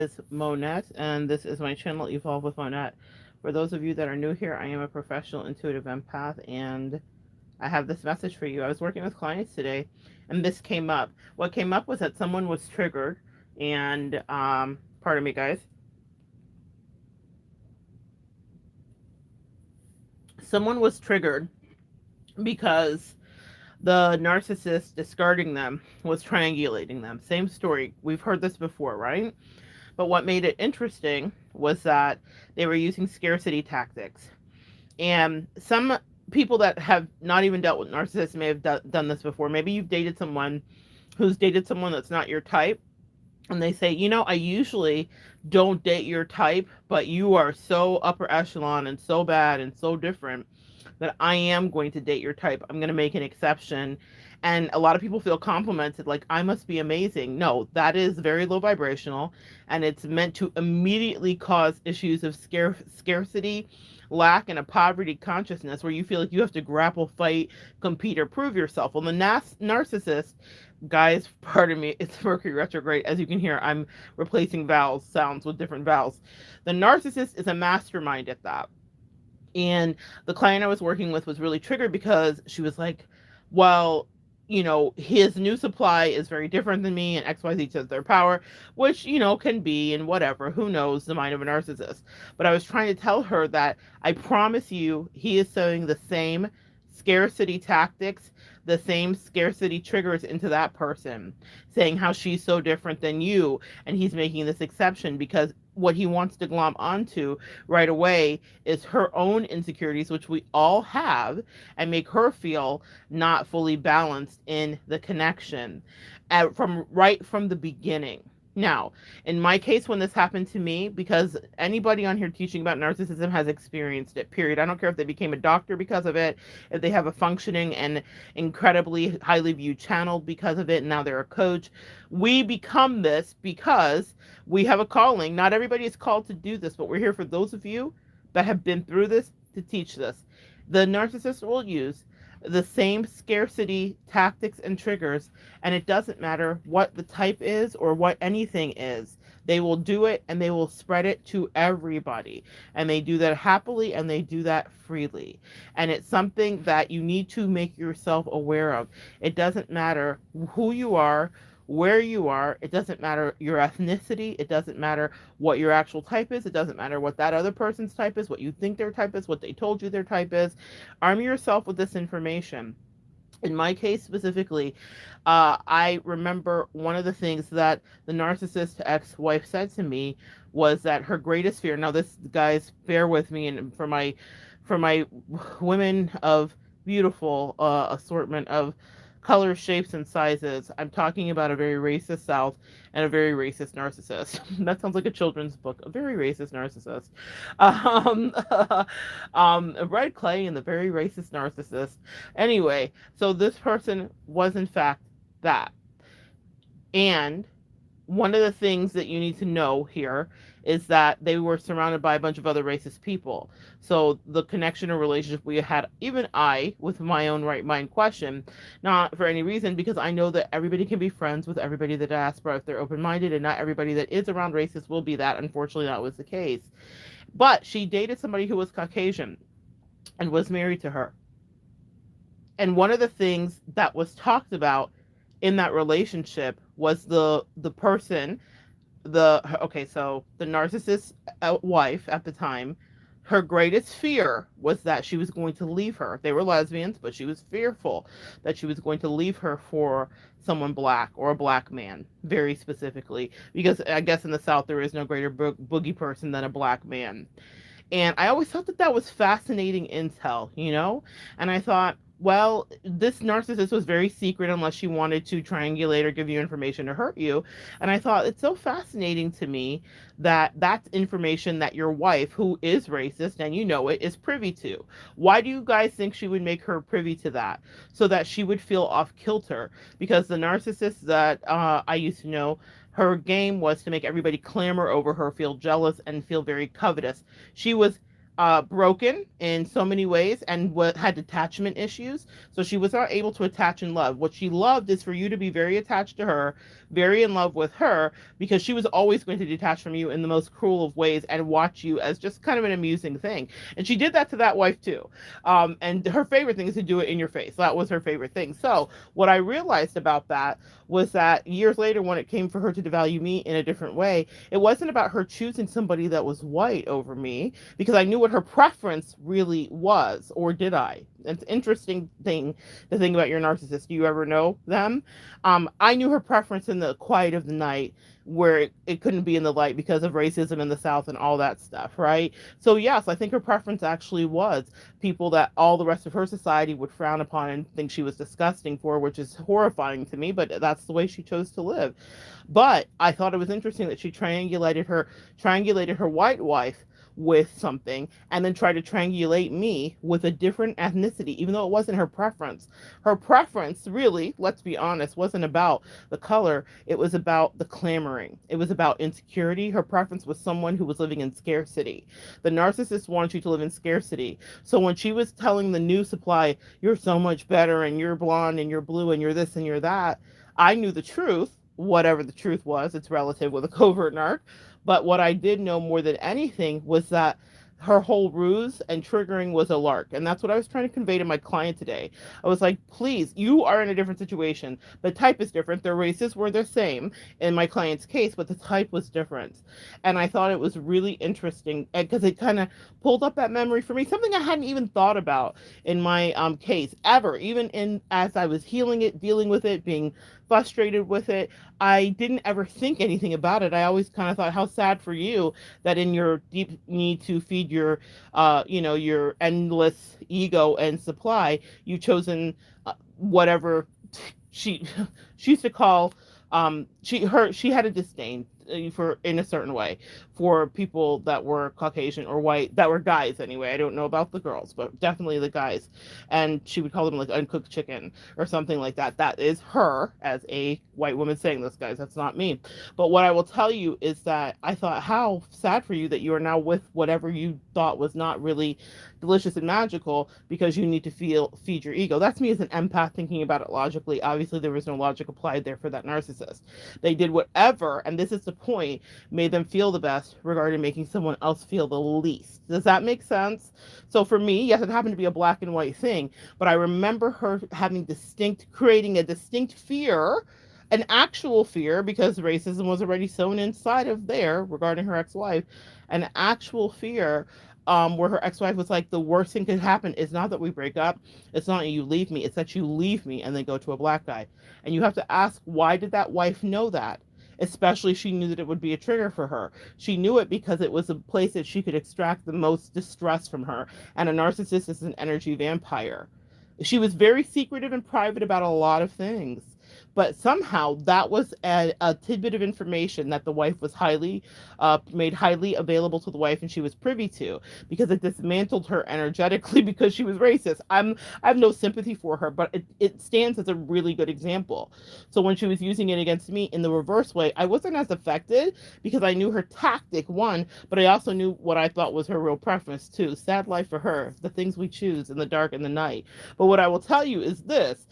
Is Monette, and this is my channel, Evolve with Monette. For those of you that are new here, I am a professional intuitive empath, and I have this message for you. I was working with clients today, and this came up. What came up was that someone was triggered, and pardon me, guys. Someone was triggered because the narcissist discarding them was triangulating them. Same story. We've heard this before, right? But what made it interesting was that they were using scarcity tactics. And some people that have not even dealt with narcissists may have done this before. Maybe you've dated someone who's dated someone that's not your type. And they say, I usually don't date your type, but you are so upper echelon and so bad and so different that I am going to date your type. I'm going to make an exception. And a lot of people feel complimented, like, I must be amazing. No, that is very low vibrational, and it's meant to immediately cause issues of scarcity, lack, and a poverty consciousness where you feel like you have to grapple, fight, compete, or prove yourself. Well, the narcissist, guys, pardon me, it's Mercury retrograde. As you can hear, I'm replacing vowels, sounds with different vowels. The narcissist is a mastermind at that. And the client I was working with was really triggered because she was like, well, his new supply is very different than me, and XYZ says their power, which, can be, and whatever, who knows the mind of a narcissist. But I was trying to tell her that I promise you, he is sowing the same scarcity tactics, the same scarcity triggers into that person, saying how she's so different than you, and he's making this exception because what he wants to glom onto right away is her own insecurities, which we all have, and make her feel not fully balanced in the connection right from the beginning. Now, in my case, when this happened to me, because anybody on here teaching about narcissism has experienced it, period. I don't care if they became a doctor because of it, if they have a functioning and incredibly highly viewed channel because of it, and now they're a coach. We become this because we have a calling. Not everybody is called to do this, but we're here for those of you that have been through this to teach this. The narcissist will use the same scarcity tactics and triggers, and it doesn't matter what the type is or what anything is. They will do it, and they will spread it to everybody, and they do that happily, and they do that freely. And it's something that you need to make yourself aware of. It doesn't matter who you are, where you are. It doesn't matter your ethnicity. It doesn't matter what your actual type is. It doesn't matter what that other person's type is, what you think their type is, what they told you their type is. Arm yourself with this information. In my case specifically, I remember one of the things that the narcissist ex-wife said to me was that her greatest fear. Now, this, guys, bear with me, and for my women of beautiful assortment of colors, shapes, and sizes, I'm talking about a very racist South and a very racist narcissist. That sounds like a children's book. A very racist narcissist. Um, Red Clay and the very racist narcissist. Anyway, so this person was in fact that. And one of the things that you need to know here is that they were surrounded by a bunch of other racist people. So the connection or relationship we had, even I, with my own right mind, question, not for any reason, because I know that everybody can be friends with everybody that diaspora if they're open-minded, and not everybody that is around racists will be that. Unfortunately, that was the case. But she dated somebody who was Caucasian and was married to her. And one of the things that was talked about in that relationship was the person, so the narcissist wife at the time, her greatest fear was that she was going to leave her. They were lesbians, but she was fearful that she was going to leave her for someone black, or a black man, very specifically, because I guess in the South there is no greater boogie person than a black man. And I always thought that that was fascinating intel, and I thought, well, this narcissist was very secret unless she wanted to triangulate or give you information to hurt you. And I thought, it's so fascinating to me that that's information that your wife, who is racist, and you know it, is privy to. Why do you guys think she would make her privy to that? So that she would feel off kilter. Because the narcissist that I used to know, her game was to make everybody clamor over her, feel jealous, and feel very covetous. She was broken in so many ways and what had attachment issues. So she was not able to attach and love. What she loved is for you to be very attached to her, very in love with her, because she was always going to detach from you in the most cruel of ways and watch you as just kind of an amusing thing. And she did that to that wife too. And her favorite thing is to do it in your face. That was her favorite thing. So what I realized about that was that years later, when it came for her to devalue me in a different way, it wasn't about her choosing somebody that was white over me, because I knew what her preference really was, or did I? It's an interesting thing to think about your narcissist. Do you ever know them? I knew her preference in the quiet of the night, where it couldn't be in the light because of racism in the South and all that stuff, right? So yes, I think her preference actually was people that all the rest of her society would frown upon and think she was disgusting for, which is horrifying to me, but that's the way she chose to live. But I thought it was interesting that she triangulated her white wife with something and then tried to triangulate me with a different ethnicity, even though it wasn't her preference. Her preference, really, let's be honest, wasn't about the color. It was about the clamoring. It was about insecurity. Her preference was someone who was living in scarcity. The narcissist wanted you to live in scarcity. So when she was telling the new supply, you're so much better and you're blonde and you're blue and you're this and you're that, I knew the truth. Whatever the truth was, it's relative with a covert narc. But what I did know more than anything was that her whole ruse and triggering was a lark. And that's what I was trying to convey to my client today. I was like, please, you are in a different situation. The type is different. Their races were the same in my client's case, but the type was different. And I thought it was really interesting because it kind of pulled up that memory for me, something I hadn't even thought about in my case ever, even in as I was healing it, dealing with it, being frustrated with it. I didn't ever think anything about it. I always kind of thought, how sad for you that in your deep need to feed your, your endless ego and supply, you've chosen whatever she she used to call she had a disdain for in a certain way for people that were Caucasian or white, that were guys anyway. I don't know about the girls, but definitely the guys. And she would call them like uncooked chicken or something like that. That is her as a white woman saying this, guys. That's not me. But what I will tell you is that I thought, how sad for you that you are now with whatever you thought was not really delicious and magical because you need to feed your ego. That's me as an empath thinking about it logically. Obviously, there was no logic applied there for that narcissist. They did whatever, and this is the point, made them feel the best regarding making someone else feel the least. Does that make sense? So for me, yes, it happened to be a black and white thing, but I remember her creating a distinct fear, an actual fear, because racism was already sown inside of there regarding her ex-wife, an actual fear where her ex-wife was like, the worst thing could happen is not that we break up, it's not that you leave me, it's that you leave me and then go to a black guy. And you have to ask, why did that wife know that? Especially, she knew that it would be a trigger for her. She knew it because it was a place that she could extract the most distress from her. And a narcissist is an energy vampire. She was very secretive and private about a lot of things. But somehow that was a tidbit of information that the wife was made highly available to the wife, and she was privy to, because it dismantled her energetically because she was racist. I have no sympathy for her, but it stands as a really good example. So when she was using it against me in the reverse way, I wasn't as affected because I knew her tactic, one, but I also knew what I thought was her real preference, too. Sad life for her, the things we choose in the dark and the night. But what I will tell you is this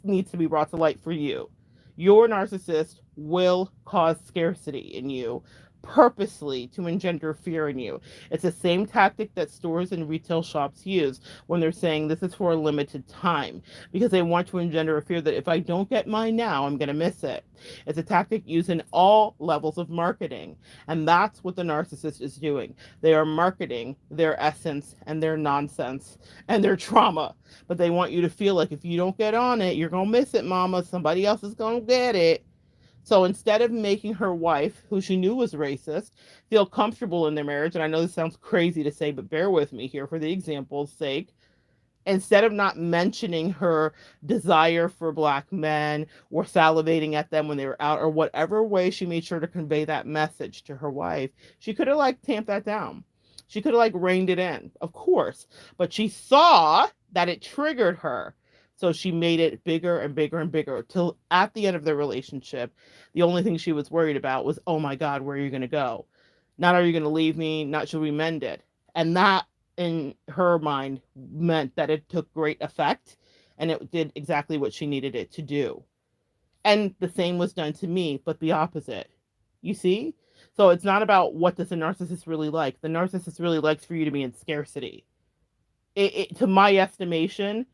needs to be brought to light for you. Your narcissist will cause scarcity in you purposely to engender fear in you. It's the same tactic that stores and retail shops use when they're saying this is for a limited time, because they want to engender a fear that if I don't get mine now, I'm going to miss it. It's a tactic used in all levels of marketing, and that's what the narcissist is doing. They are marketing their essence and their nonsense and their trauma, but they want you to feel like if you don't get on it, you're going to miss it, mama. Somebody else is going to get it. So instead of making her wife, who she knew was racist, feel comfortable in their marriage, and I know this sounds crazy to say, but bear with me here for the example's sake, instead of not mentioning her desire for black men or salivating at them when they were out, or whatever way she made sure to convey that message to her wife, she could have tamped that down. She could have reined it in, of course, but she saw that it triggered her. So she made it bigger and bigger and bigger till at the end of their relationship, the only thing she was worried about was, oh my God, where are you going to go? Not are you going to leave me? Not should we mend it? And that, in her mind, meant that it took great effect and it did exactly what she needed it to do. And the same was done to me, but the opposite. You see? So it's not about what does a narcissist really like. The narcissist really likes for you to be in scarcity. To my estimation,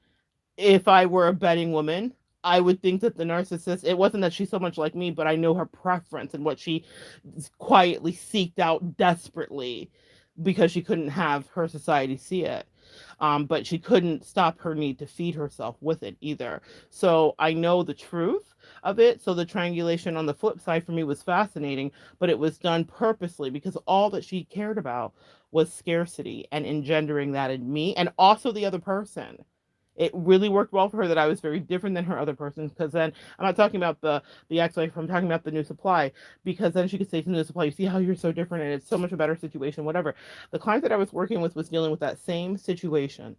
if I were a betting woman, I would think that the narcissist, it wasn't that she's so much like me, but I know her preference and what she quietly seeked out desperately because she couldn't have her society see it. But she couldn't stop her need to feed herself with it either. So I know the truth of it. So the triangulation on the flip side for me was fascinating, but it was done purposely because all that she cared about was scarcity and engendering that in me and also the other person. It really worked well for her that I was very different than her other persons, because then I'm not talking about the ex-wife, I'm talking about the new supply, because then she could say to the new supply, you see how you're so different and it's so much a better situation, whatever. The client that I was working with was dealing with that same situation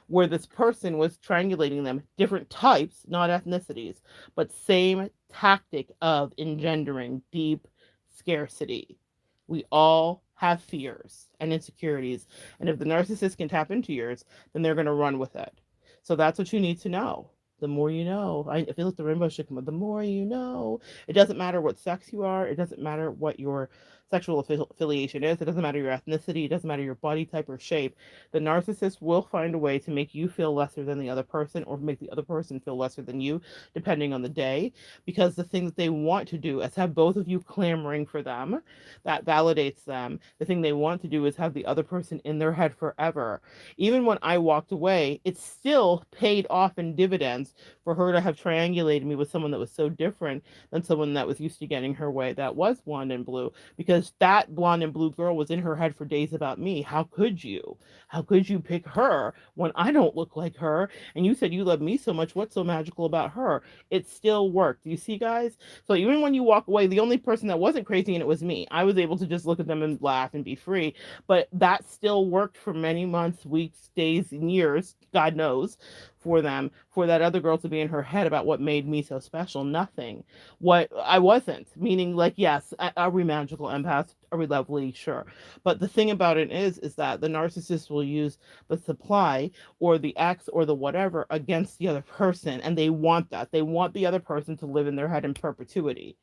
where this person was triangulating them, different types, not ethnicities, but same tactic of engendering deep scarcity. We all have fears and insecurities, and if the narcissist can tap into yours, then they're going to run with it. So that's what you need to know. The more you know, I feel like the rainbow should come up. The more you know, it doesn't matter what sex you are. It doesn't matter what your sexual affiliation is. It doesn't matter your ethnicity. It doesn't matter your body type or shape. The narcissist will find a way to make you feel lesser than the other person or make the other person feel lesser than you, depending on the day. Because the thing that they want to do is have both of you clamoring for them. That validates them. The thing they want to do is have the other person in their head forever. Even when I walked away, it still paid off in dividends for her to have triangulated me with someone that was so different than someone that was used to getting her way that was blonde and blue, because that blonde and blue girl was in her head for days about me. How could you? How could you pick her when I don't look like her? And you said you love me so much. What's so magical about her? It still worked. You see, guys? So even when you walk away, the only person that wasn't crazy and it was me. I was able to just look at them and laugh and be free. But that still worked for many months, weeks, days, and years, God knows, for them, for that other girl to be in her head about what made me so special. Nothing. What I wasn't. Meaning, like, yes, are we magical empaths? Are we lovely? Sure. But the thing about it is that the narcissist will use the supply or the ex or the whatever against the other person. And they want that. They want the other person to live in their head in perpetuity.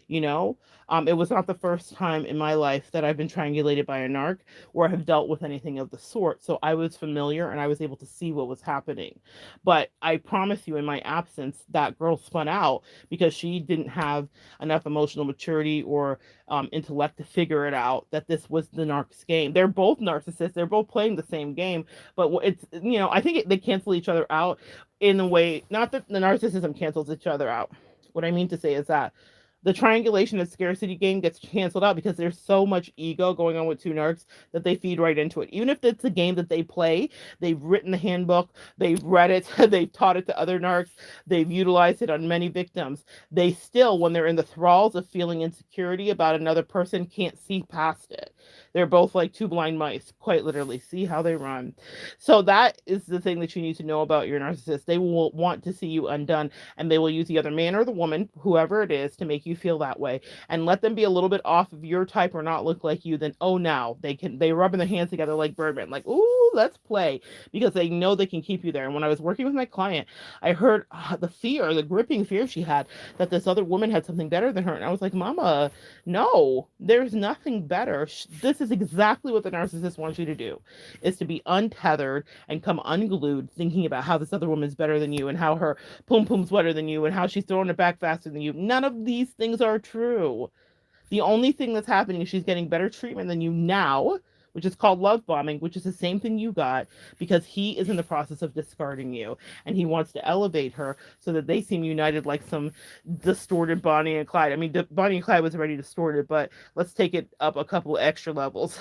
You know, it was not the first time in my life that I've been triangulated by a narc or have dealt with anything of the sort. So I was familiar and I was able to see what was happening. But I promise you, in my absence, that girl spun out because she didn't have enough emotional maturity or intellect to figure it out that this was the narc's game. They're both narcissists. They're both playing the same game. But it's, I think they cancel each other out in a way, not that the narcissism cancels each other out. What I mean to say is that the triangulation and scarcity game gets canceled out because there's so much ego going on with two narcs that they feed right into it. Even if it's a game that they play, they've written the handbook, they've read it, they've taught it to other narcs, they've utilized it on many victims. They still, when they're in the thralls of feeling insecurity about another person, can't see past it. They're both like two blind mice, quite literally. See how they run. So that is the thing that you need to know about your narcissist. They will want to see you undone, and they will use the other man or the woman, whoever it is, to make you feel that way. And let them be a little bit off of your type or not look like you, then oh, now they rubbing their hands together like Birdman, like, ooh, let's play, because they know they can keep you there. And when I was working with my client, I heard the fear, the gripping fear she had that this other woman had something better than her. And I was like, Mama, no, there's nothing better. This is exactly what the narcissist wants you to do, is to be untethered and come unglued thinking about how this other woman's better than you and how her pum pum's wetter than you and how she's throwing it back faster than you. None of these things are true. The only thing that's happening is she's getting better treatment than you now, which is called love bombing, which is the same thing you got, because he is in the process of discarding you and he wants to elevate her so that they seem united like some distorted Bonnie and Clyde. I mean, Bonnie and Clyde was already distorted, but let's take it up a couple extra levels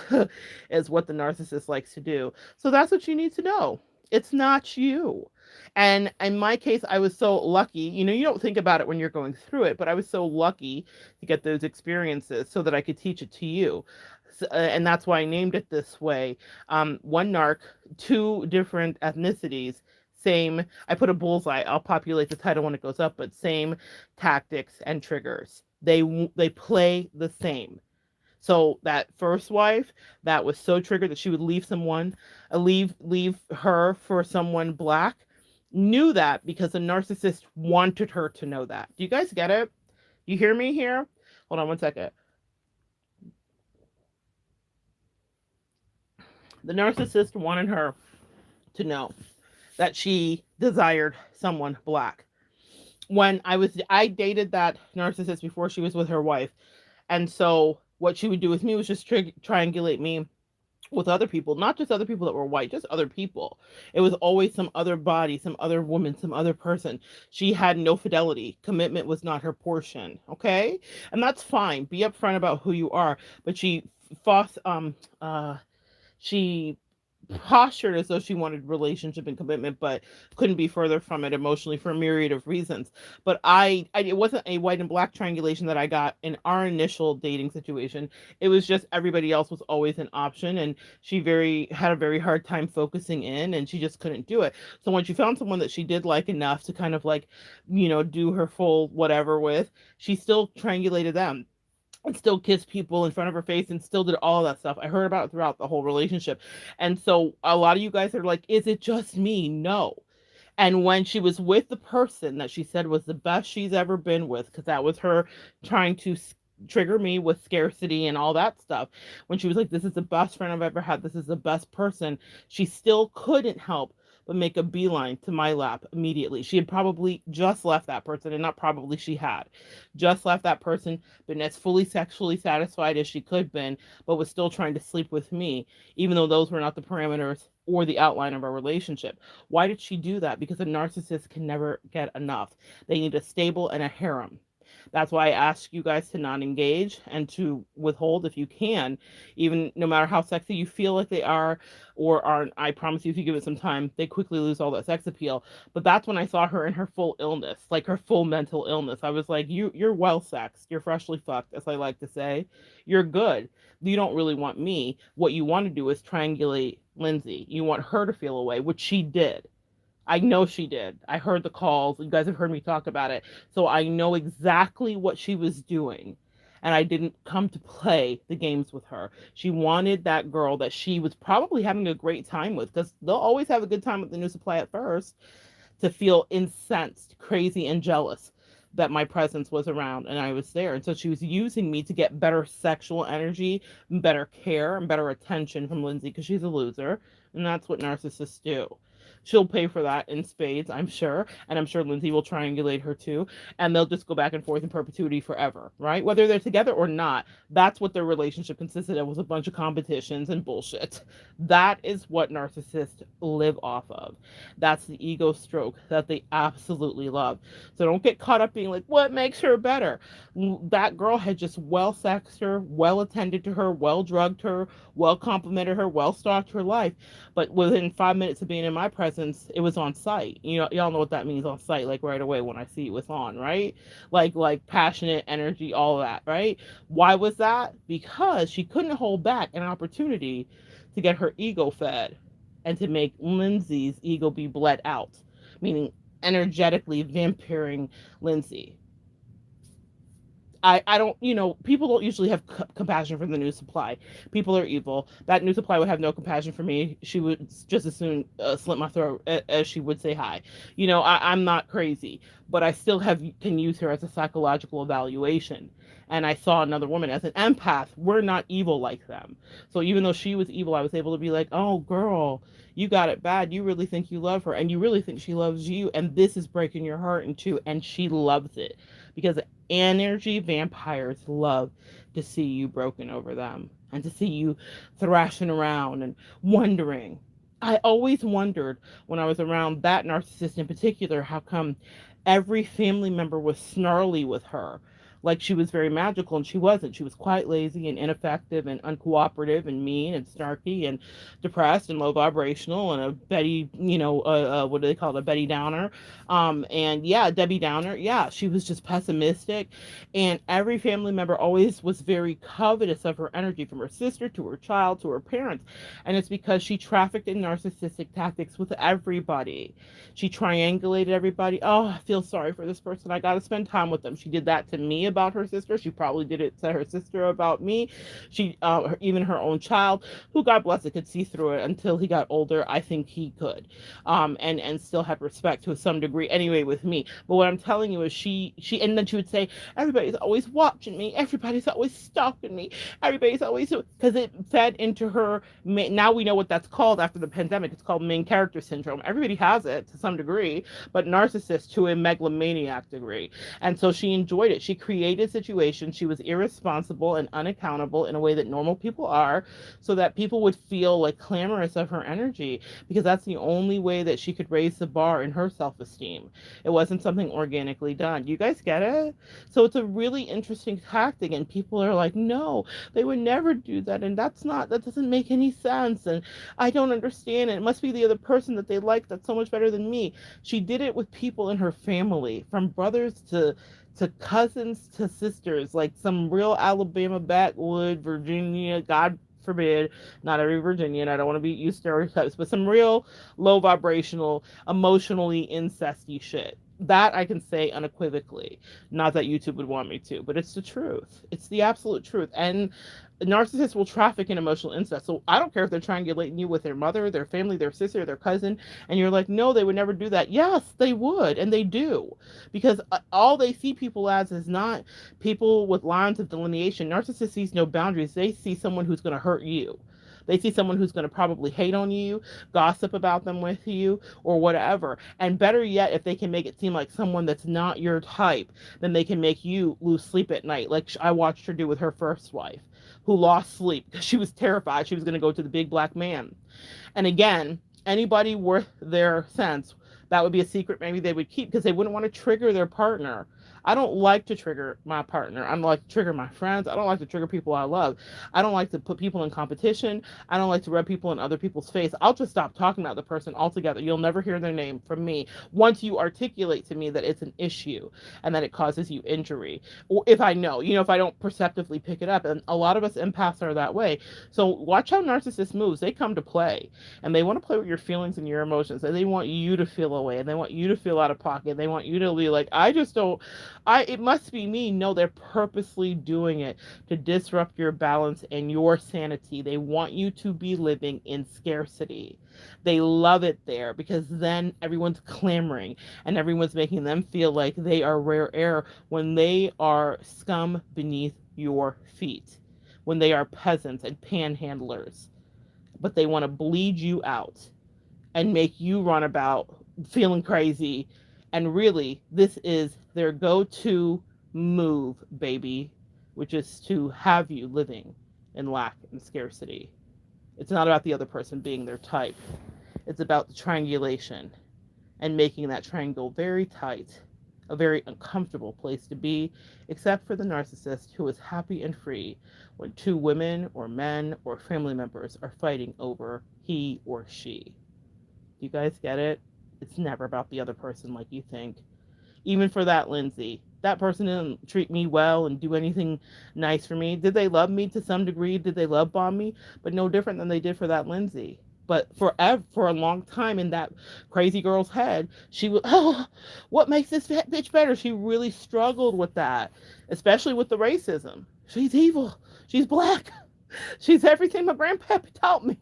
is what the narcissist likes to do. So that's what you need to know. It's not you. And in my case, I was so lucky. You don't think about it when you're going through it, but I was so lucky to get those experiences so that I could teach it to you. And that's why I named it this way. One narc, two different ethnicities, same. I put a bullseye. I'll populate the title when it goes up, but same tactics and triggers. They play the same. So that first wife that was so triggered that she would leave someone, leave her for someone black, knew that because the narcissist wanted her to know that. Do you guys get it? You hear me here? Hold on one second. The narcissist wanted her to know that she desired someone black. When I dated that narcissist before she was with her wife, and so what she would do with me was just triangulate me with other people, not just other people that were white, just other people. It was always some other body, some other woman, some other person. She had no fidelity. Commitment was not her portion. Okay, and that's fine. Be upfront about who you are. But she postured as though she wanted relationship and commitment, but couldn't be further from it emotionally for a myriad of reasons. But it wasn't a white and black triangulation that I got in our initial dating situation. It was just everybody else was always an option, and she had a very hard time focusing in, and she just couldn't do it. So when she found someone that she did like enough to kind of like, do her full whatever with, she still triangulated them and still kissed people in front of her face and still did all that stuff. I heard about it throughout the whole relationship. And so a lot of you guys are like, is it just me? No. And when she was with the person that she said was the best she's ever been with, because that was her trying to trigger me with scarcity and all that stuff, when she was like, this is the best friend I've ever had, this is the best person, she still couldn't help but make a beeline to my lap immediately. She had probably just left that person, and not probably, she had just left that person, been as fully sexually satisfied as she could have been, but was still trying to sleep with me, even though those were not the parameters or the outline of our relationship. Why did she do that? Because a narcissist can never get enough. They need a stable and a harem. That's why I ask you guys to not engage and to withhold if you can, even no matter how sexy you feel like they are or aren't. I promise you, if you give it some time, they quickly lose all that sex appeal. But that's when I saw her in her full illness, like her full mental illness. I was like, you're well sexed. You're freshly fucked, as I like to say. You're good. You don't really want me. What you want to do is triangulate Lindsay. You want her to feel away, which she did. I know she did. I heard the calls. You guys have heard me talk about it. So I know exactly what she was doing. And I didn't come to play the games with her. She wanted that girl that she was probably having a great time with, because they'll always have a good time with the new supply at first, to feel incensed, crazy, and jealous that my presence was around and I was there. And so she was using me to get better sexual energy, better care, and better attention from Lindsay, because she's a loser. And that's what narcissists do. She'll pay for that in spades, I'm sure. And I'm sure Lindsay will triangulate her too. And they'll just go back and forth in perpetuity forever, right? Whether they're together or not, that's what their relationship consisted of, was a bunch of competitions and bullshit. That is what narcissists live off of. That's the ego stroke that they absolutely love. So don't get caught up being like, what makes her better? That girl had just well sexed her, well attended to her, well drugged her, well complimented her, well stalked her life. But within 5 minutes of being in my presence, it was on site. Y'all know what that means, on site, like right away when I see it was on, right? Like passionate energy, all of that, right? Why was that? Because she couldn't hold back an opportunity to get her ego fed and to make Lindsay's ego be bled out, meaning energetically vampiring Lindsay. I don't, people don't usually have compassion for the new supply. People are evil. That new supply would have no compassion for me. She would just as soon slit my throat as she would say hi. I'm not crazy, but I still can use her as a psychological evaluation. And I saw another woman as an empath. We're not evil like them. So even though she was evil, I was able to be like, oh, girl, you got it bad. You really think you love her, and you really think she loves you. And this is breaking your heart in two. And she loves it, because energy vampires love to see you broken over them and to see you thrashing around and wondering. I always wondered when I was around that narcissist in particular, how come every family member was snarly with her, like she was very magical, and she wasn't. She was quite lazy and ineffective and uncooperative and mean and snarky and depressed and low vibrational and a Betty, what do they call it, a Betty Downer. And yeah, Debbie Downer. Yeah, she was just pessimistic. And every family member always was very covetous of her energy, from her sister to her child to her parents. And it's because she trafficked in narcissistic tactics with everybody. She triangulated everybody. Oh, I feel sorry for this person. I got to spend time with them. She did that to me about her sister. She probably did it to her sister about me. Even her own child, who, God bless it, could see through it until he got older. I think he could, and still had respect to some degree anyway with me. But what I'm telling you is and then she would say, everybody's always watching me. Everybody's always stalking me. Everybody's always, because it fed into her. Now we know what that's called after the pandemic. It's called main character syndrome. Everybody has it to some degree, but narcissists to a megalomaniac degree. And so she enjoyed it. She created situations. She was irresponsible and unaccountable in a way that normal people are, so that people would feel like clamorous of her energy, because that's the only way that she could raise the bar in her self-esteem. It wasn't something organically done. You guys get it? So it's a really interesting tactic, and people are like, no, they would never do that, and that doesn't make any sense, and I don't understand it. It must be the other person that they like that's so much better than me. She did it with people in her family, from brothers to cousins to sisters, like some real Alabama backwood, Virginia, God forbid, not every Virginian, I don't want to be use stereotypes, but some real low vibrational, emotionally incesty shit. That I can say unequivocally. Not that YouTube would want me to, but it's the truth. It's the absolute truth. And narcissists will traffic in emotional incest. So I don't care if they're triangulating you with their mother, their family, their sister, their cousin, and you're like, no, they would never do that. Yes, they would, and they do. Because all they see people as is not people with lines of delineation. Narcissists sees no boundaries. They see someone who's going to hurt you. They see someone who's going to probably hate on you, gossip about them with you, or whatever. And better yet, if they can make it seem like someone that's not your type, then they can make you lose sleep at night, like I watched her do with her first wife, who lost sleep because she was terrified she was going to go to the big black man. And again, anybody worth their sense, that would be a secret maybe they would keep, because they wouldn't want to trigger their partner. I don't like to trigger my partner. I don't like to trigger my friends. I don't like to trigger people I love. I don't like to put people in competition. I don't like to rub people in other people's face. I'll just stop talking about the person altogether. You'll never hear their name from me once you articulate to me that it's an issue and that it causes you injury. Or if I know, if I don't perceptively pick it up. And a lot of us empaths are that way. So watch how narcissists moves. They come to play, and they want to play with your feelings and your emotions, and they want you to feel away, and they want you to feel out of pocket. They want you to be like, it must be me. No, they're purposely doing it to disrupt your balance and your sanity. They want you to be living in scarcity. They love it there, because then everyone's clamoring and everyone's making them feel like they are rare air when they are scum beneath your feet, when they are peasants and panhandlers. But they want to bleed you out and make you run about feeling crazy. And really, this is their go-to move, baby, which is to have you living in lack and scarcity. It's not about the other person being their type. It's about the triangulation and making that triangle very tight, a very uncomfortable place to be, except for the narcissist, who is happy and free when two women or men or family members are fighting over he or she. Do you guys get it? It's never about the other person like you think. Even for that Lindsay, that person didn't treat me well and do anything nice for me. Did they love me to some degree? Did they love bomb me? But no different than they did for that Lindsay. But for a long time in that crazy girl's head, she was, oh, what makes this bitch better? She really struggled with that, especially with the racism. She's evil. She's black. She's everything my grandpappy taught me.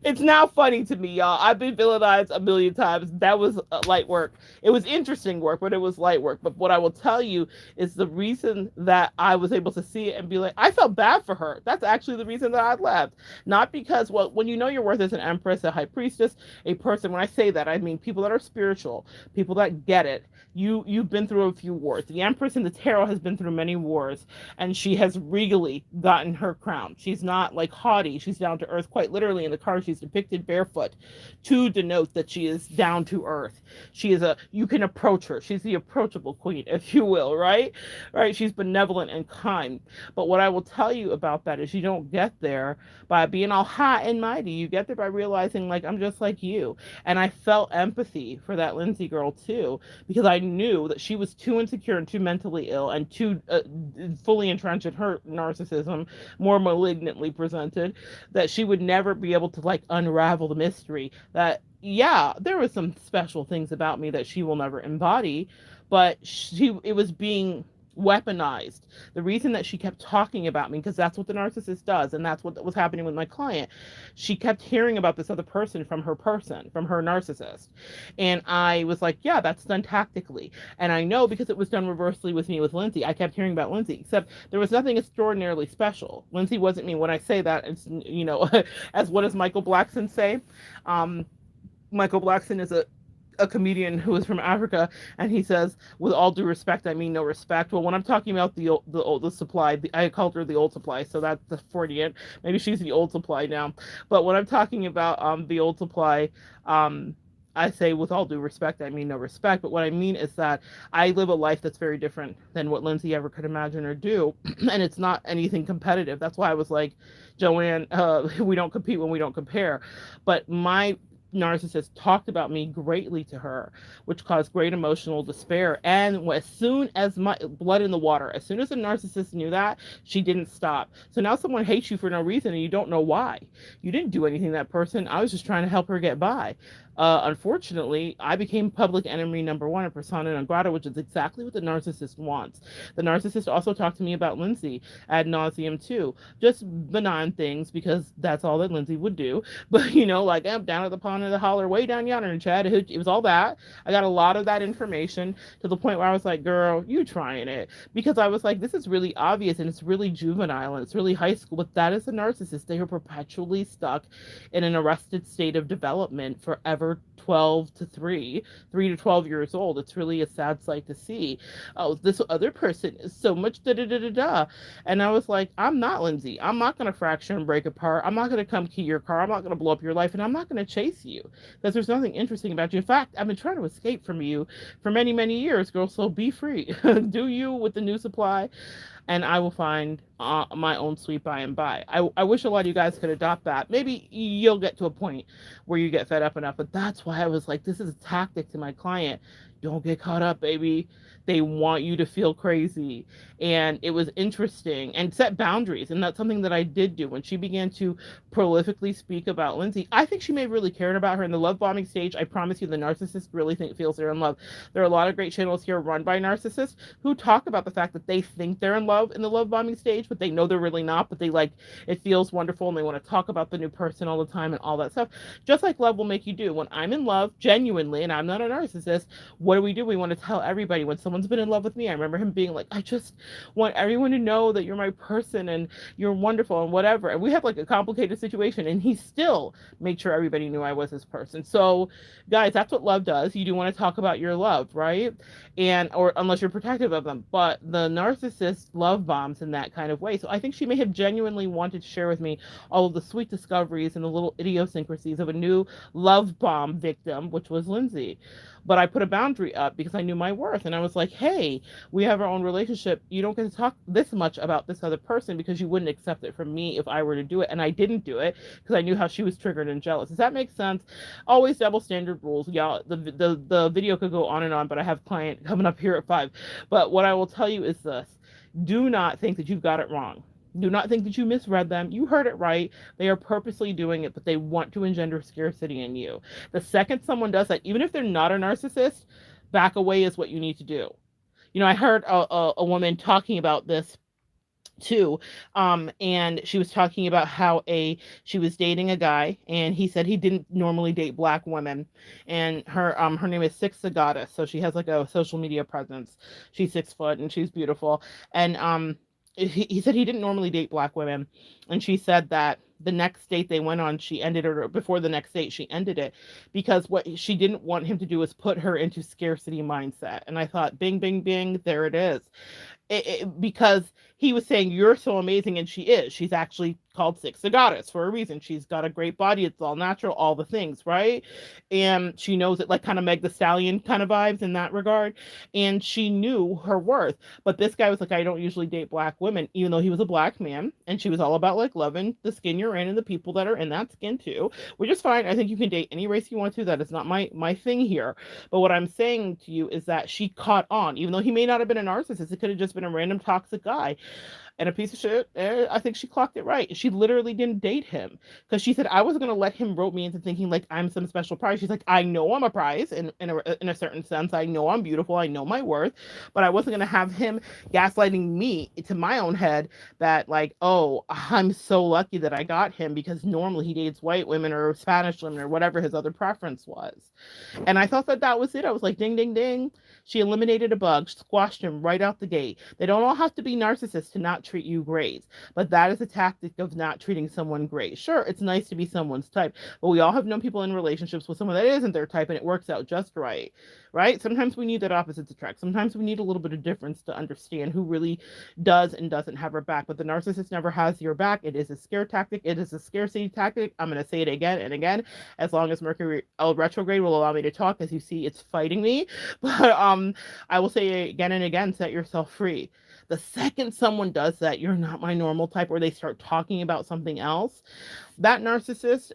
It's now funny to me, y'all. I've been villainized a million times. That was light work. It was interesting work, but it was light work. But what I will tell you is the reason that I was able to see it and be like, I felt bad for her. That's actually the reason that I left. Not because, well, when you know your worth as an empress, a high priestess, a person, when I say that, I mean people that are spiritual, people that get it. You've been through a few wars. The Empress in the tarot has been through many wars, and she has regally gotten her crown. She's not like haughty. She's down to earth. Quite literally in the card, she's depicted barefoot to denote that she is down to earth. You can approach her. She's the approachable queen, if you will, right? Right? She's benevolent and kind. But what I will tell you about that is you don't get there by being all high and mighty. You get there by realizing, like, I'm just like you. And I felt empathy for that Lindsay girl too, because I knew that she was too insecure and too mentally ill and too fully entrenched in her narcissism, more malignantly presented, that she would never be able to like unravel the mystery that, yeah, there were some special things about me that she will never embody, but it was being weaponized. The reason that she kept talking about me, because that's what the narcissist does, and that's what was happening with my client. She kept hearing about this other person, from her narcissist. And I was like, yeah, that's done tactically. And I know because it was done reversely with me with Lindsay. I kept hearing about Lindsay, except there was nothing extraordinarily special. Lindsay wasn't me. When I say that, it's, as what does Michael Blackson say? Um, Michael Blackson is a comedian who is from Africa, and he says, "With all due respect, I mean no respect." Well, when I'm talking about the supply, I called her the old supply, so that's the Freudian. Maybe she's the old supply now. But when I'm talking about the old supply, um, I say with all due respect, I mean no respect. But what I mean is that I live a life that's very different than what Lindsay ever could imagine or do, and it's not anything competitive. That's why I was like, Joanne, we don't compete when we don't compare. But my narcissist talked about me greatly to her, which caused great emotional despair. And as soon as my blood in the water, as soon as the narcissist knew that, she didn't stop. So now someone hates you for no reason and you don't know why. You didn't do anything to that person. I was just trying to help her get by. Unfortunately, I became public enemy number one and persona non grata, which is exactly what the narcissist wants. The narcissist also talked to me about Lindsay ad nauseum too. Just benign things, because that's all that Lindsay would do. But like, I'm down at the pond of the holler, way down yonder in Chad. It was all that. I got a lot of that information to the point where I was like, girl, you trying it. Because I was like, this is really obvious and it's really juvenile and it's really high school. But that is a narcissist. They are perpetually stuck in an arrested state of development forever. 12 to 3 to 12 years old. It's really a sad sight to see. Oh, this other person is so much da da da da da. And I was like, I'm not Lindsay. I'm not going to fracture and break apart. I'm not going to come key your car. I'm not going to blow up your life. And I'm not going to chase you, because there's nothing interesting about you. In fact, I've been trying to escape from you for many, many years, girl. So be free. Do you with the new supply, and I will find my own sweet by and by. I wish a lot of you guys could adopt that. Maybe you'll get to a point where you get fed up enough, but that's why I was like, this is a tactic to my client. Don't get caught up, baby. They want you to feel crazy. And it was interesting, and set boundaries. And that's something that I did do when she began to prolifically speak about Lindsay. I think she may have really cared about her in the love bombing stage. I promise you, the narcissist really feels they're in love. There are a lot of great channels here run by narcissists who talk about the fact that they think they're in love in the love bombing stage, but they know they're really not. But they like, it feels wonderful, and they want to talk about the new person all the time and all that stuff. Just like love will make you do. When I'm in love, genuinely, and I'm not a narcissist, what do? We want to tell everybody. When someone's been in love with me, I remember him being like, I just want everyone to know that you're my person and you're wonderful and whatever. And we have like a complicated situation, and he still made sure everybody knew I was his person. So guys, that's what love does. You do want to talk about your love, right? And or unless you're protective of them. But the narcissist love bombs in that kind of way. So I think she may have genuinely wanted to share with me all of the sweet discoveries and the little idiosyncrasies of a new love bomb victim, which was Lindsay. But I put a boundary up because I knew my worth. And I was like, hey, we have our own relationship. You don't get to talk this much about this other person, because you wouldn't accept it from me if I were to do it. And I didn't do it because I knew how she was triggered and jealous. Does that make sense? Always double standard rules. Yeah, the video could go on and on, but I have client coming up here at 5. But what I will tell you is this. Do not think that you've got it wrong. Do not think that you misread them. You heard it right. They are purposely doing it, but they want to engender scarcity in you. The second someone does that, even if they're not a narcissist, back away is what you need to do. I heard a woman talking about this too, and she was talking about how she was dating a guy, and he said he didn't normally date black women, and her name is Six the Goddess, so she has like a social media presence. She's 6 foot and she's beautiful, and he said he didn't normally date black women, and she said that the next date they went on, she ended it, or before the next date, she ended it because what she didn't want him to do was put her into scarcity mindset. And I thought, bing, bing, bing, there it is. Because he was saying, you're so amazing, and she is. She's actually called Six the Goddess for a reason. She's got a great body. It's all natural, all the things, right? And she knows it, like kind of Meg the Stallion kind of vibes in that regard. And she knew her worth. But this guy was like, I don't usually date black women, even though he was a black man. And she was all about like loving the skin you're in and the people that are in that skin too, which is fine. I think you can date any race you want to. That is not my thing here. But what I'm saying to you is that she caught on, even though he may not have been a narcissist. It could have just been a random toxic guy. and a piece of shit. I think she clocked it right. She literally didn't date him because she said, I wasn't going to let him rope me into thinking like I'm some special prize. She's like, I know I'm a prize in a certain sense. I know I'm beautiful. I know my worth, but I wasn't going to have him gaslighting me to my own head that like, oh, I'm so lucky that I got him because normally he dates white women or Spanish women or whatever his other preference was. And I thought that that was it. I was like, ding, ding, ding. She eliminated a bug, squashed him right out the gate. They don't all have to be narcissists to not treat you great, but that is a tactic of not treating someone great. Sure, it's nice to be someone's type, but we all have known people in relationships with someone that isn't their type and it works out just right, right? Sometimes we need that opposites attract. Sometimes we need a little bit of difference to understand who really does and doesn't have our back, but the narcissist never has your back. It is a scare tactic. It is a scarcity tactic. I'm going to say it again and again, as long as Mercury retrograde will allow me to talk. As you see, it's fighting me, but I will say it again and again, set yourself free. The second someone does that, you're not my normal type, or they start talking about something else, that narcissist,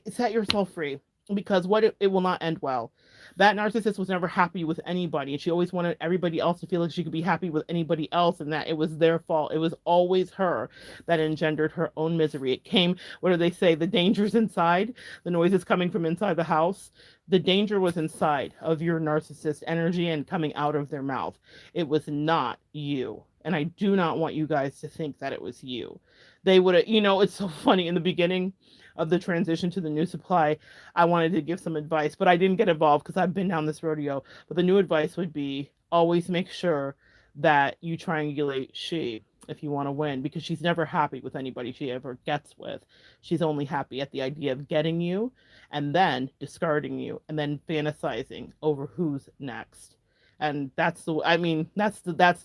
set yourself free, because it will not end well. That narcissist was never happy with anybody, and she always wanted everybody else to feel like she could be happy with anybody else, and that it was their fault. It was always her that engendered her own misery. It came, what do they say? The danger's inside. The noise is coming from inside the house. The danger was inside of your narcissist energy and coming out of their mouth. It was not you. And I do not want you guys to think that it was you. They would have, it's so funny in the beginning of the transition to the new supply, I wanted to give some advice, but I didn't get involved because I've been down this rodeo. But the new advice would be always make sure that you triangulate she if you want to win, because she's never happy with anybody she ever gets with. She's only happy at the idea of getting you and then discarding you and then fantasizing over who's next. And that's the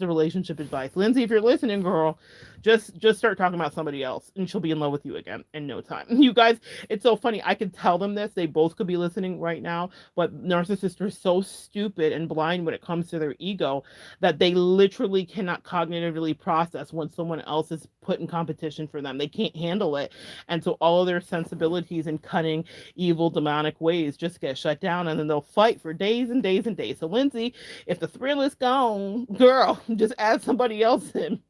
relationship advice. Lindsay, if you're listening, girl, just start talking about somebody else and she'll be in love with you again in no time. You guys, it's so funny. I could tell them this. They both could be listening right now, but narcissists are so stupid and blind when it comes to their ego that they literally cannot cognitively process when someone else is put in competition for them. They can't handle it. And so all of their sensibilities and cunning, evil, demonic ways just get shut down, and then they'll fight for days and days and days. So Lindsay, if the thrill is gone, girl, just add somebody else in.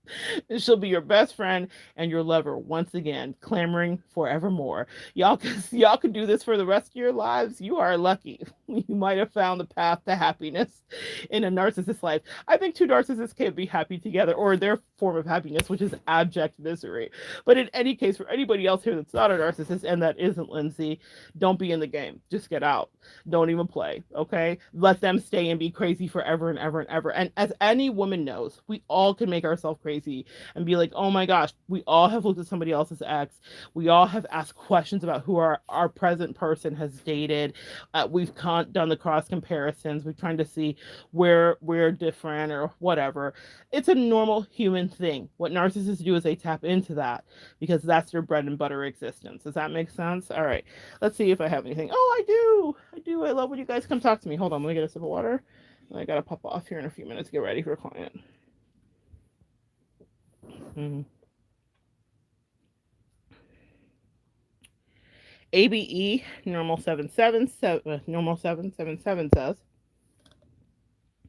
She'll be your best friend and your lover once again, clamoring forevermore. Y'all can do this for the rest of your lives. You are lucky. You might have found the path to happiness in a narcissist life. I think two narcissists can't be happy together, or their form of happiness, which is abject misery. But in any case, for anybody else here that's not a narcissist and that isn't Lindsay, don't be in the game. Just get out. Don't even play, okay? Let them stay and be crazy forever and ever and ever. And as any woman knows, we all can make ourselves crazy and be like, oh my gosh, we all have looked at somebody else's ex. We all have asked questions about who our present person has dated. We've done the cross comparisons. We're trying to see where we're different or whatever. It's a normal human thing. What narcissists do is they tap into that because that's their bread and butter existence. Does that make sense? All right. Let's see if I have anything. Oh, I do. I love when you guys come talk to me. Hold on. Let me get a sip of water. I got to pop off here in a few minutes. Get ready for a client. ABE normal 777 says,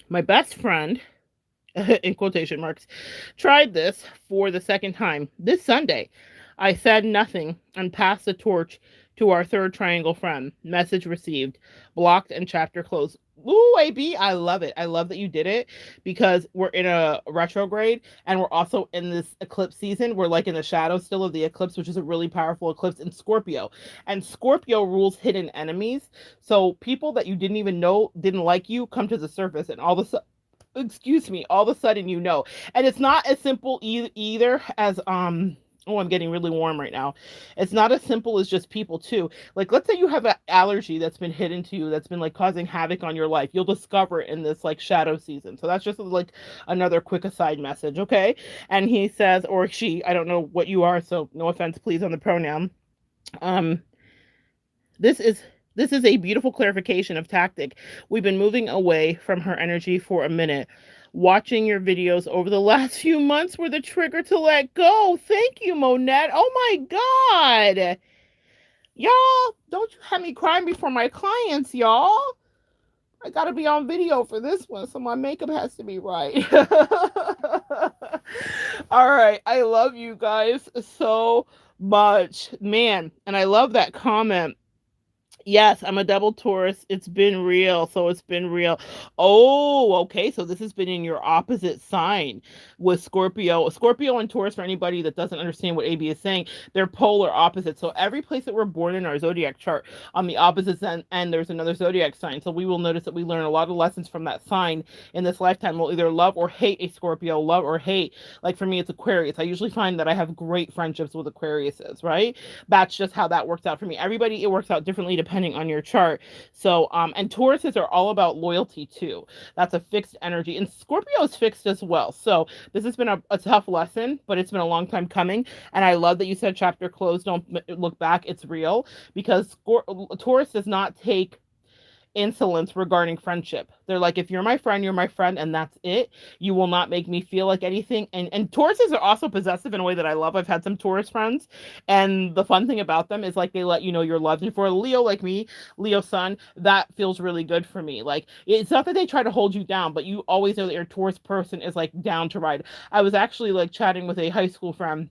my best friend, in quotation marks, tried this for the second time this Sunday. I said nothing and passed the torch to our third triangle friend. Message received. Blocked and chapter closed. Ooh, AB, I love it. I love that you did it because we're in a retrograde and we're also in this eclipse season. We're like in the shadow still of the eclipse, which is a really powerful eclipse in Scorpio. And Scorpio rules hidden enemies. So people that you didn't even know didn't like you come to the surface, and all of a sudden you know. And it's not as simple either as oh, I'm getting really warm right now. It's not as simple as just people too. Like, let's say you have an allergy that's been hidden to you, that's been like causing havoc on your life. You'll discover it in this like shadow season. So that's just like another quick aside message, okay? And he says, or she, I don't know what you are, so no offense, please, on the pronoun. This is a beautiful clarification of tactic. We've been moving away from her energy for a minute. Watching your videos over the last few months were the trigger to let go. Thank you, Monette. Oh my God. Y'all, don't you have me crying before my clients, y'all. I gotta be on video for this one, so my makeup has to be right. All right. I love you guys so much. Man, and I love that comment. Yes, I'm a double Taurus. It's been real. So it's been real. Oh, okay. So this has been in your opposite sign with Scorpio. Scorpio and Taurus, for anybody that doesn't understand what AB is saying, they're polar opposites. So every place that we're born in our zodiac chart, on the opposite end, there's another zodiac sign. So we will notice that we learn a lot of lessons from that sign in this lifetime. We'll either love or hate a Scorpio, love or hate. Like for me, it's Aquarius. I usually find that I have great friendships with Aquariuses, right? That's just how that works out for me. Everybody, it works out differently depending on your chart. So, and Tauruses are all about loyalty too. That's a fixed energy, and Scorpio is fixed as well. So this has been a tough lesson, but it's been a long time coming. And I love that you said chapter closed, don't look back. It's real, because Taurus does not take insolence regarding friendship. They're like, if you're my friend, and that's it. You will not make me feel like anything. And Tauruses are also possessive in a way that I love. I've had some Taurus friends, and the fun thing about them is like they let you know you're loved. And for a Leo like me, Leo sun, that feels really good for me. Like it's not that they try to hold you down, but you always know that your Taurus person is like down to ride. I was actually like chatting with a high school friend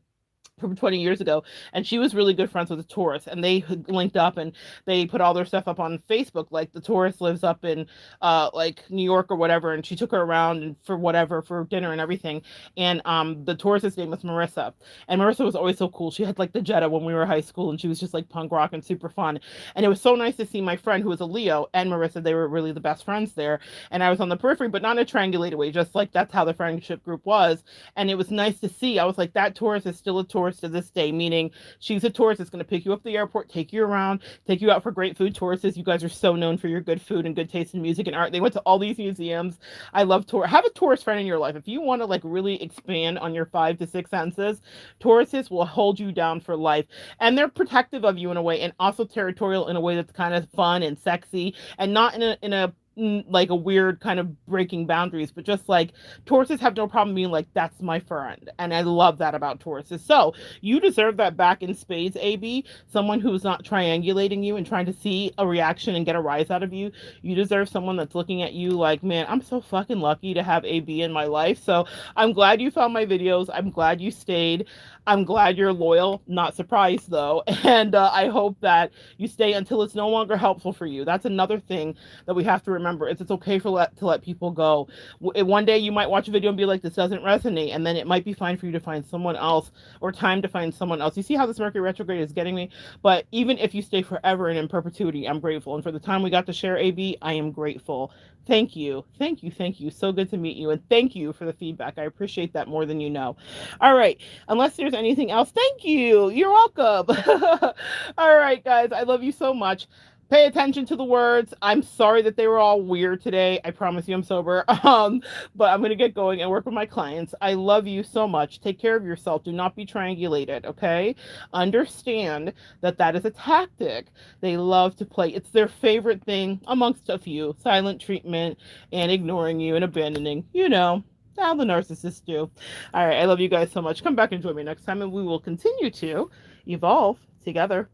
from 20 years ago, and she was really good friends with a Taurus, and they linked up, and they put all their stuff up on Facebook. Like the Taurus lives up in like New York or whatever, and she took her around and for whatever, for dinner and everything. And the Taurus's name was Marissa, and Marissa was always so cool. She had like the Jetta when we were high school, and she was just like punk rock and super fun. And it was so nice to see my friend who was a Leo and Marissa. They were really the best friends there, and I was on the periphery, but not in a triangulated way, just like that's how the friendship group was. And it was nice to see. I was like, that Taurus is still a Taurus to this day, meaning she's a Taurus that's going to pick you up at the airport, take you around, take you out for great food. Tauruses, you guys are so known for your good food and good taste in music and art. They went to all these museums. I love Taurus. Have a Taurus friend in your life. If you want to like really expand on your 5 to 6 senses, Tauruses will hold you down for life. And they're protective of you in a way, and also territorial in a way that's kind of fun and sexy, and not in a like a weird kind of breaking boundaries, but just like Tauruses have no problem being like, that's my friend. And I love that about Tauruses. So you deserve that back in spades, AB. Someone who's not triangulating you and trying to see a reaction and get a rise out of you. You deserve someone that's looking at you like, man, I'm so fucking lucky to have AB in my life. So I'm glad you found my videos. I'm glad you stayed. I'm glad you're loyal. Not surprised though. And I hope that you stay until it's no longer helpful for you. That's another thing that we have to remember, is it's okay to let people go. One day you might watch a video and be like, this doesn't resonate, and then it might be fine for you to find someone else, or time to find someone else. You see how this Mercury retrograde is getting me? But even if you stay forever and in perpetuity, I'm grateful. And for the time we got to share, AB, I am grateful. Thank you. Thank you. Thank you. So good to meet you. And thank you for the feedback. I appreciate that more than you know. All right. Unless there's anything else, thank you. You're welcome. All right, guys. I love you so much. Pay attention to the words. I'm sorry that they were all weird today. I promise you I'm sober. But I'm going to get going and work with my clients. I love you so much. Take care of yourself. Do not be triangulated, okay? Understand that that is a tactic they love to play. It's their favorite thing amongst a few. Silent treatment and ignoring you and abandoning, you know, how the narcissists do. All right, I love you guys so much. Come back and join me next time, and we will continue to evolve together.